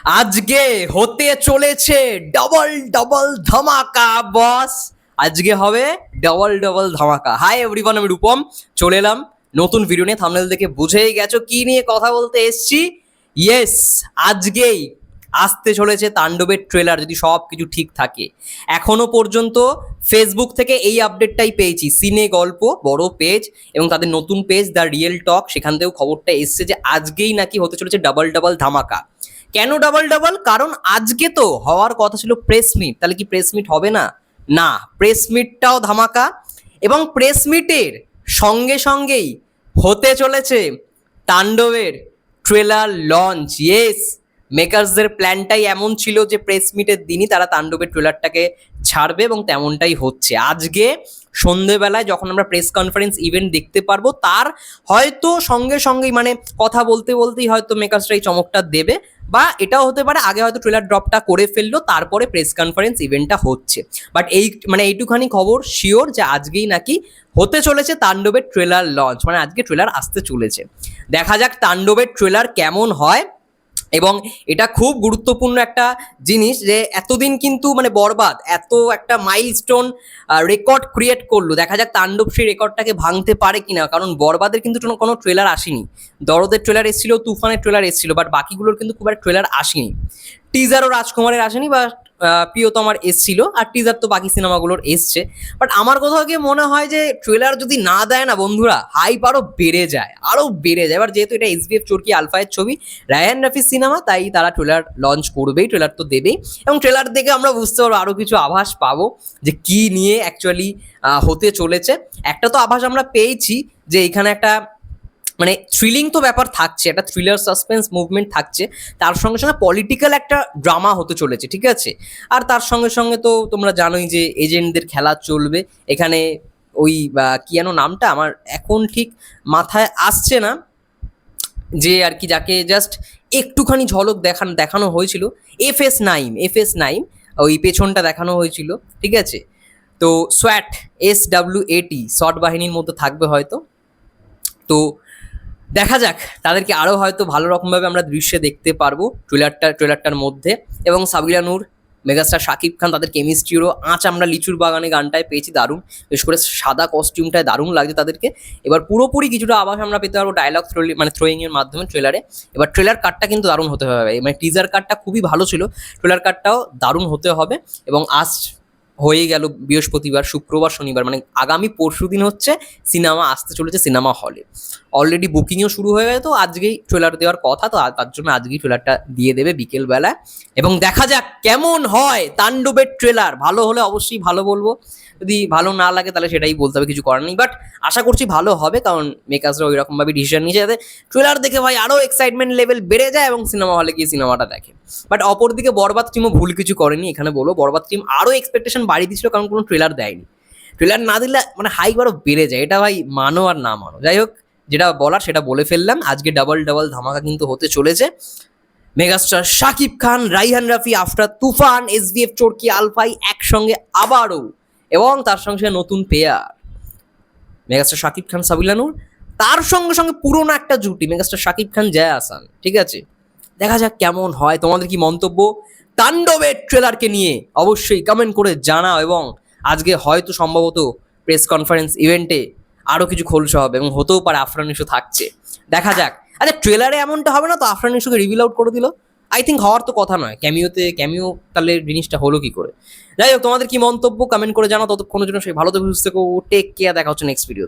আজকে হতে চলেছে ডবল ডবল ধামাকা বস। আজকে হবে ডবল ডবল ধামাকা। হাই এভরিওয়ান, আমি রূপম চলে এলাম নতুন ভিডিও নিয়ে। থাম্বনেল দেখে বুঝেই গেছো কি নিয়ে কথা বলতে এসছি। ইয়েস, আজকেই আসতে চলেছে তাণ্ডবের ট্রেলার, যদি সব কিছু ঠিক থাকে। এখনো পর্যন্ত ফেসবুক থেকে এই আপডেটটাই পেয়েছি, সিনে গল্প বড় পেজ এবং তাদের নতুন পেজ দ্য রিয়েল টক, সেখান থেকেও খবরটা এসছে যে আজকেই নাকি হতে চলেছে ডাবল ডাবল ধামাকা। কেন ডাবল ডাবল? কারণ আজকে তো হওয়ার কথা ছিল প্রেস মিট, তাহলে কি প্রেস মিট হবে না? না, প্রেস মিটটাও ধামাকা। এবং প্রেস মিটের সঙ্গে সঙ্গেই হতে চলেছে তাণ্ডবের ট্রেলার লঞ্চ। ইয়েস, মেকার্সদের প্ল্যানটাই এমন ছিল যে প্রেস মিটের দিনই তারা তাণ্ডবের ট্রেলারটাকে ছাড়বে এবং তেমনটাই হচ্ছে। আজকে সন্ধেবেলায় যখন আমরা প্রেস কনফারেন্স ইভেন্ট দেখতে পারবো, তার হয়তো সঙ্গে সঙ্গেই মানে কথা বলতে বলতেই হয়তো মেকার্সরা এই চমকটা দেবে, বা এটাও হতে পারে আগে হয়তো ট্রেলার ড্রপটা করে ফেললো, তারপরে প্রেস কনফারেন্স ইভেন্টটা হচ্ছে। বাট এই মানে এইটুখানি খবর শিওর যে আজকেই নাকি হতে চলেছে তাণ্ডবের ট্রেলার লঞ্চ, মানে আজকে ট্রেলার আসতে চলেছে। দেখা যাক তাণ্ডবের ট্রেলার কেমন হয়। এবং এটা খুব গুরুত্বপূর্ণ একটা জিনিস যে এতদিন কিন্তু মানে বরবাদ এত একটা মাইলস্টোন রেকর্ড ক্রিয়েট করলো, দেখা যাক তাণ্ডব সেই রেকর্ডটাকে ভাঙতে পারে কিনা। কারণ বরবাদের কিন্তু কোনো ট্রেলার আসেনি। দরদের ট্রেলার এসেছিল, তুফানের ট্রেলার এসেছিল, বাট বাকিগুলোর কিন্তু খুব একটা ট্রেলার আসেনি। টিজারও রাজকুমারের আসেনি, বা প্রিয়তমার এসছিল, আর টিজার তো বাকি সিনেমাগুলোর এসছে। বাট আমার কোথাও গিয়ে মনে হয় যে ট্রেলার যদি না দেয় না বন্ধুরা, হাইপ আরও বেড়ে যায়, আরও বেড়ে যায়। এবার যেহেতু এটা এসবিএফ চোরকি আলফায়ের ছবি, রায়ান রাফির সিনেমা, তাই তারা ট্রেলার লঞ্চ করবেই, ট্রেলার তো দেবেই। এবং ট্রেলার দেখে আমরা বুঝতে পারবো, আরও কিছু আভাস পাবো যে কি নিয়ে অ্যাকচুয়ালি হতে চলেছে। একটা তো আভাস আমরা পেয়েছি যে এখানে একটা মানে থ্রিলিং তো ব্যাপার থাকছে, একটা থ্রিলার সাসপেন্স মুভমেন্ট থাকছে, তার সঙ্গে সঙ্গে পলিটিক্যাল একটা ড্রামা হতে চলেছে, ঠিক আছে। আর তার সঙ্গে সঙ্গে তো তোমরা জানোই যে এজেন্টদের খেলা চলবে এখানে। ওই কি যেন নামটা আমার এখন ঠিক মাথায় আসছে না, যে আর কি যাকে জাস্ট একটুখানি ঝলক দেখানো হয়েছিল, FS9 ওই পেছনটা দেখানো হয়েছিল, ঠিক আছে। তো সোয়াট, SWAT, শট বাহিনীর মধ্যে থাকবে হয়তো। তো দেখা যাক, তাদেরকে আরও হয়তো ভালো রকমভাবে আমরা দৃশ্যে দেখতে পারবো ট্রেলারটার মধ্যে। এবং সাবিলা নূর, মেগাস্টার শাকিব খান, তাদের কেমিস্ট্রিরও আঁচ আমরা লিচুর বাগানে গানটায় পেয়েছি, দারুণ। বিশেষ করে সাদা কস্টিউমটায় দারুণ লাগছে তাদেরকে। এবার পুরোপুরি কিছুটা আভাস আমরা পেতে পারবো ডায়লগ মানে থ্রোয়িংয়ের মাধ্যমে ট্রেলারে। এবার ট্রেলার কাটটা কিন্তু দারুণ হতে হবে, মানে টিজার কাটটা খুবই ভালো ছিল, ট্রেলার কাটটাও দারুণ হতে হবে। এবং হয়ে গেল বৃহস্পতিবার, শুক্রবার, শনিবার, মানে আগামী পরশু দিন হচ্ছে সিনেমা আসতে চলেছে সিনেমা হলে। অলরেডি বুকিংও শুরু হয়ে গেছে, তো আজকেই ট্রেলার দেওয়ার কথা, তো তার জন্য আজকেই ট্রেলারটা দিয়ে দেবে বিকেলবেলায়। এবং দেখা যাক কেমন হয় তাণ্ডবের ট্রেলার। ভালো হলে অবশ্যই ভালো বলবো, যদি ভালো না লাগে তাহলে সেটাই বলতে হবে, কিছু করার নেই। বাট আশা করছি ভালো হবে, কারণ মেকার্সরা ওই রকমভাবে ডিসিশন নিয়েছে যাতে ট্রেলার দেখে ভাই আরও এক্সাইটমেন্ট লেভেল বেড়ে যায় এবং সিনেমা হলে গিয়ে সিনেমাটা দেখে। বাট অপরদিকে বরবাদ টিমও ভুল কিছু করেনি এখানে বলবো, বরবাদ টিম আরও এক্সপেকটেশন বাড়িয়ে দিয়েছিল, কারণ কোনো ট্রেলার দেয়নি। ট্রেলার না দিলে মানে হাইপ আরও বেড়ে যায়, এটা ভাই মানো আর না মানো। যাই হোক, যেটা বলার সেটা বলে ফেললাম। আজকে ডাবল ডাবল ধামাকা কিন্তু হতে চলেছে। মেগাস্টার শাকিব খান, রাইহান রাফি আফটার তুফান, SBF চোরকি আলফাই একসঙ্গে আবারও, এবং তার সঙ্গে নতুন পেয়ার মেগাস্টার শাকিব খান সাবিলা নূর, তার সঙ্গে সঙ্গে পুরোনো একটা জুটি মেগাস্টার শাকিব খান জয়া আহসান, ঠিক আছে। দেখা যাক কেমন হয়। তোমাদের কি মন্তব্য তাণ্ডবের ট্রেলারকে নিয়ে অবশ্যই কমেন্ট করে জানাও। এবং আজকে হয়তো সম্ভবত প্রেস কনফারেন্স ইভেন্টে আরও কিছু খোলসা হবে, এবং হতেও পারে আফরান নিশো থাকছে, দেখা যাক। আচ্ছা, ট্রেলারে এমনটা হবে না তো আফরান নিশোকে রিভিল আউট করে দিল? আই থিঙ্ক হওয়ার তো কথা নয়। ক্যামিও তাহলে জিনিসটা হলো কি করে? যাই হোক, তোমাদের কি মন্তব্য কমেন্ট করে জানাও। ততক্ষণের জন্য সেই ভালো থেকে সুস্থ থেকো, টেক কেয়ার, দেখা হচ্ছে নেক্সট ভিডিও।